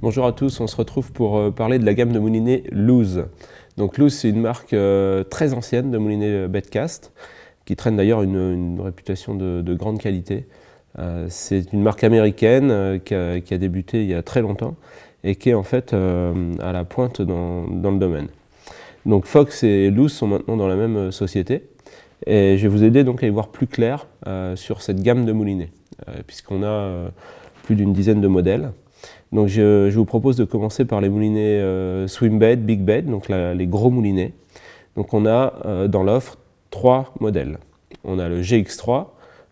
Bonjour à tous, on se retrouve pour parler de la gamme de moulinets Luz. Donc Luz, c'est une marque très ancienne de moulinets Bedcast, qui traîne d'ailleurs une réputation de grande qualité. C'est une marque américaine qui a débuté il y a très longtemps et qui est en fait à la pointe dans le domaine. Donc Fox et Luz sont maintenant dans la même société et je vais vous aider donc à y voir plus clair sur cette gamme de moulinets, puisqu'on a plus d'une dizaine de modèles. Donc je vous propose de commencer par les moulinets Swim Bed, Big Bed, donc les gros moulinets. Donc on a dans l'offre 3 modèles. On a le GX3,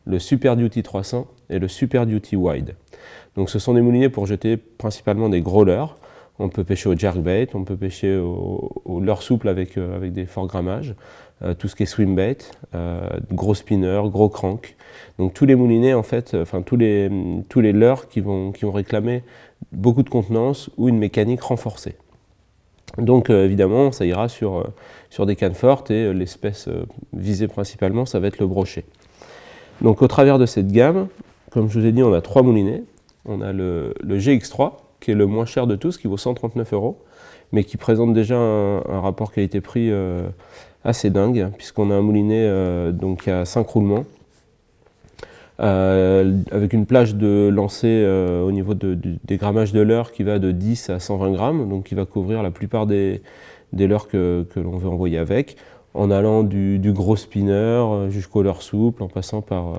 le Super Duty 300 et le Super Duty Wide. Donc ce sont des moulinets pour jeter principalement des gros leurres. On peut pêcher au jerkbait, on peut pêcher au leurre souple avec des forts grammages, tout ce qui est swim bait, gros spinner, gros crank. Donc tous les moulinets en fait, enfin tous les leurres qui vont réclamer beaucoup de contenance ou une mécanique renforcée. Donc évidemment ça ira sur des cannes fortes et l'espèce visée principalement ça va être le brochet. Donc au travers de cette gamme, comme je vous ai dit, on a 3 moulinets. On a le GX3 qui est le moins cher de tous, qui vaut 139 €, mais qui présente déjà un rapport qualité-prix assez dingue, puisqu'on a un moulinet donc qui a 5 roulements, avec une plage de lancer au niveau des grammages de leurre qui va de 10 à 120 grammes, donc qui va couvrir la plupart des leurres que l'on veut envoyer avec, en allant du gros spinner jusqu'au leurre souple, en passant par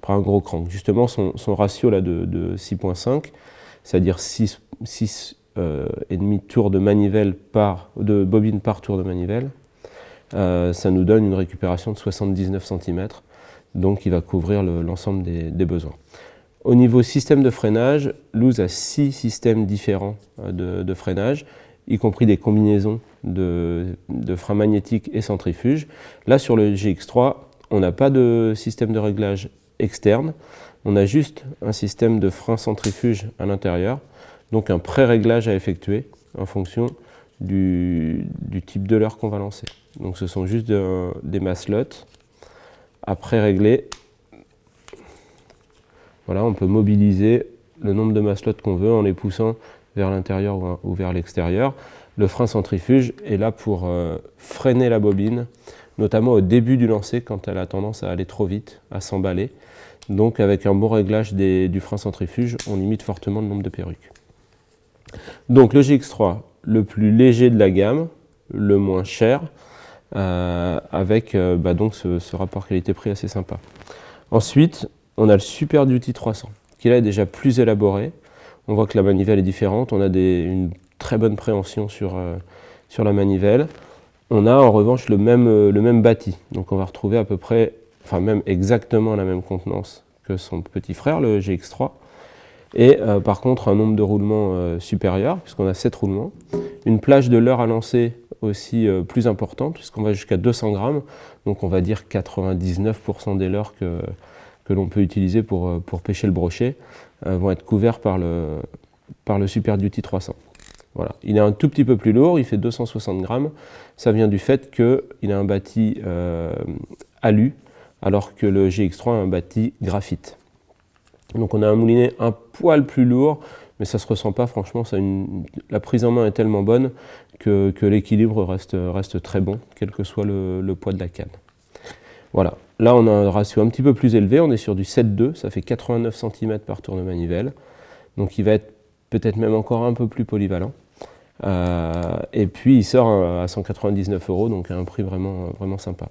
un gros crank. Justement, son ratio là, de 6.5, c'est-à-dire 6 et demi tours de manivelle de bobine par tour de manivelle, ça nous donne une récupération de 79 cm, donc il va couvrir l'ensemble des besoins. Au niveau système de freinage, Luz a 6 systèmes différents de freinage, y compris des combinaisons de freins magnétiques et centrifuges. Là, sur le GX3, on n'a pas de système de réglage externe, on a juste un système de frein centrifuge à l'intérieur, donc un pré-réglage à effectuer en fonction du type de leurre qu'on va lancer. Donc ce sont juste des maslottes à pré-régler. Voilà, on peut mobiliser le nombre de maslottes qu'on veut en les poussant vers l'intérieur ou vers l'extérieur. Le frein centrifuge est là pour freiner la bobine, notamment au début du lancer quand elle a tendance à aller trop vite, à s'emballer. Donc avec un bon réglage du frein centrifuge, on limite fortement le nombre de perruques. Donc le GX3, le plus léger de la gamme, le moins cher, avec donc ce rapport qualité-prix assez sympa. Ensuite, on a le Super Duty 300, qui là est déjà plus élaboré. On voit que la manivelle est différente, on a une très bonne préhension sur la manivelle. On a en revanche le même bâti, donc on va retrouver à peu près, enfin même exactement la même contenance que son petit frère, le GX3. Et par contre un nombre de roulements supérieur, puisqu'on a 7 roulements. Une plage de leurre à lancer aussi plus importante, puisqu'on va jusqu'à 200 grammes. Donc on va dire 99% des leurres que l'on peut utiliser pour pêcher le brochet vont être couverts par le Super Duty 300. Voilà. Il est un tout petit peu plus lourd, il fait 260 grammes. Ça vient du fait qu'il a un bâti alu, alors que le GX3 a un bâti graphite. Donc on a un moulinet un poil plus lourd, mais ça ne se ressent pas, franchement, la prise en main est tellement bonne que l'équilibre reste très bon, quel que soit le poids de la canne. Voilà, là on a un ratio un petit peu plus élevé, on est sur du 7,2, ça fait 89 cm par tour de manivelle, donc il va être peut-être même encore un peu plus polyvalent. Et puis il sort à 199 €, donc à un prix vraiment sympa.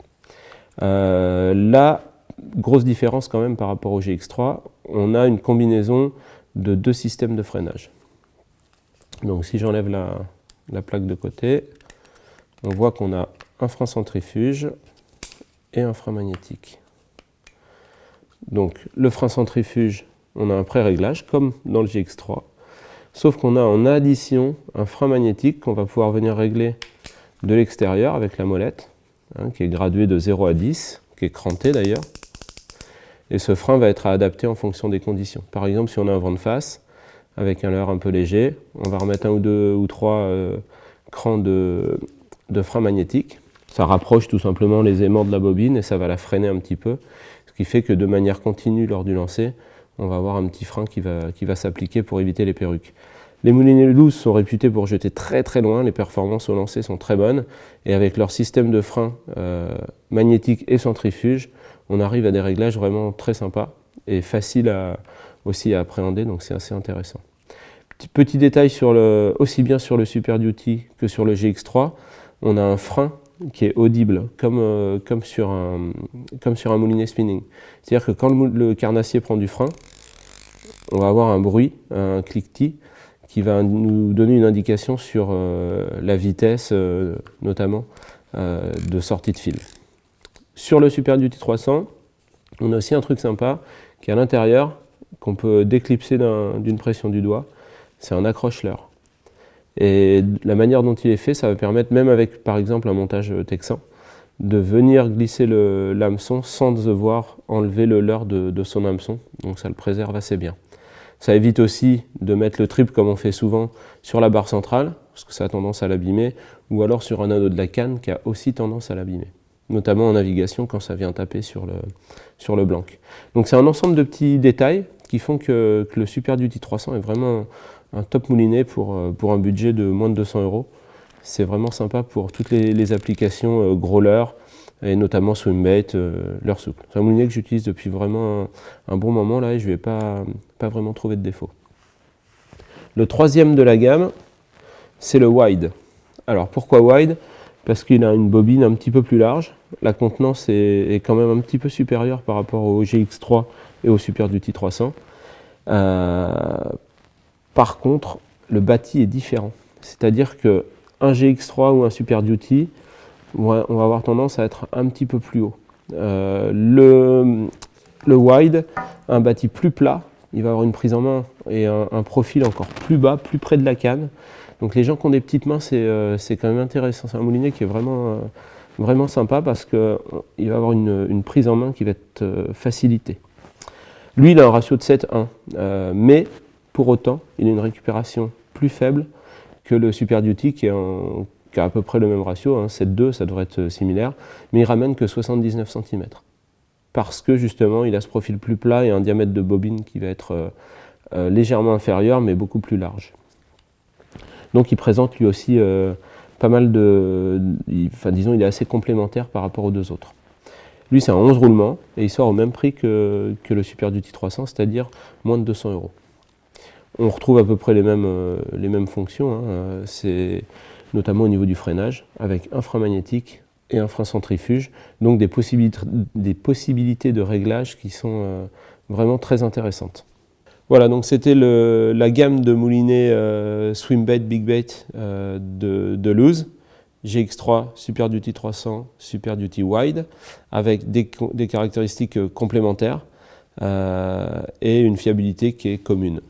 Là, grosse différence quand même par rapport au GX3, on a une combinaison de 2 systèmes de freinage. Donc si j'enlève la plaque de côté, on voit qu'on a un frein centrifuge et un frein magnétique. Donc le frein centrifuge, on a un pré-réglage comme dans le GX3, sauf qu'on a en addition un frein magnétique qu'on va pouvoir venir régler de l'extérieur avec la molette, qui est graduée de 0 à 10, qui est cranté d'ailleurs. Et ce frein va être adapté en fonction des conditions. Par exemple, si on a un vent de face, avec un leurre un peu léger, on va remettre 1 ou 2 ou 3 crans de frein magnétique. Ça rapproche tout simplement les aimants de la bobine et ça va la freiner un petit peu. Ce qui fait que de manière continue lors du lancer, on va avoir un petit frein qui va s'appliquer pour éviter les perruques. Les moulinets loose sont réputés pour jeter très très loin, les performances au lancer sont très bonnes, et avec leur système de frein magnétique et centrifuge, on arrive à des réglages vraiment très sympas et faciles aussi à appréhender, donc c'est assez intéressant. Petit détail aussi bien sur le Super Duty que sur le GX3, on a un frein qui est audible, comme sur un moulinet spinning. C'est-à-dire que quand le carnassier prend du frein, on va avoir un bruit, un cliquetis, qui va nous donner une indication sur la vitesse, notamment, de sortie de fil. Sur le Super Duty 300, on a aussi un truc sympa qui est à l'intérieur, qu'on peut déclipser d'une pression du doigt. C'est un accroche-leurre. Et la manière dont il est fait, ça va permettre, même avec par exemple un montage texan, de venir glisser l'hameçon sans devoir enlever le leurre de son hameçon. Donc ça le préserve assez bien. Ça évite aussi de mettre le trip comme on fait souvent sur la barre centrale, parce que ça a tendance à l'abîmer, ou alors sur un anneau de la canne qui a aussi tendance à l'abîmer, notamment en navigation quand ça vient taper sur le blanc. Donc c'est un ensemble de petits détails qui font que le Super Duty 300 est vraiment un top moulinet pour un budget de moins de 200 €. C'est vraiment sympa pour toutes les applications gros leurre, et notamment swimbait, leurre souple. C'est un moulinet que j'utilise depuis vraiment un bon moment là, et je ne vais pas vraiment trouver de défaut. Le troisième de la gamme, c'est le wide. Alors pourquoi wide? Parce qu'il a une bobine un petit peu plus large. La contenance est quand même un petit peu supérieure par rapport au GX3 et au Super Duty 300. Par contre, le bâti est différent. C'est-à-dire qu'un GX3 ou un Super Duty, on va avoir tendance à être un petit peu plus haut. Le wide, un bâti plus plat, il va avoir une prise en main et un profil encore plus bas, plus près de la canne. Donc les gens qui ont des petites mains, c'est quand même intéressant. C'est un moulinet qui est vraiment sympa parce qu'il va avoir une prise en main qui va être facilitée. Lui, il a un ratio de 7:1, mais pour autant, il a une récupération plus faible que le Super Duty qui a à peu près le même ratio, 7:2, ça devrait être similaire, mais il ramène que 79 cm. Parce que justement, il a ce profil plus plat et un diamètre de bobine qui va être légèrement inférieur, mais beaucoup plus large. Donc il présente lui aussi pas mal disons, il est assez complémentaire par rapport aux deux autres. Lui, c'est un 11 roulements et il sort au même prix que le Super Duty 300, c'est-à-dire moins de 200 €. On retrouve à peu près les mêmes fonctions, c'est notamment au niveau du freinage, avec un frein magnétique et un frein centrifuge, donc des possibilités de réglage qui sont vraiment très intéressantes. Voilà, donc c'était la gamme de moulinets Swimbait, Bigbait de Luz, GX3, Super Duty 300, Super Duty Wide, avec des caractéristiques complémentaires et une fiabilité qui est commune.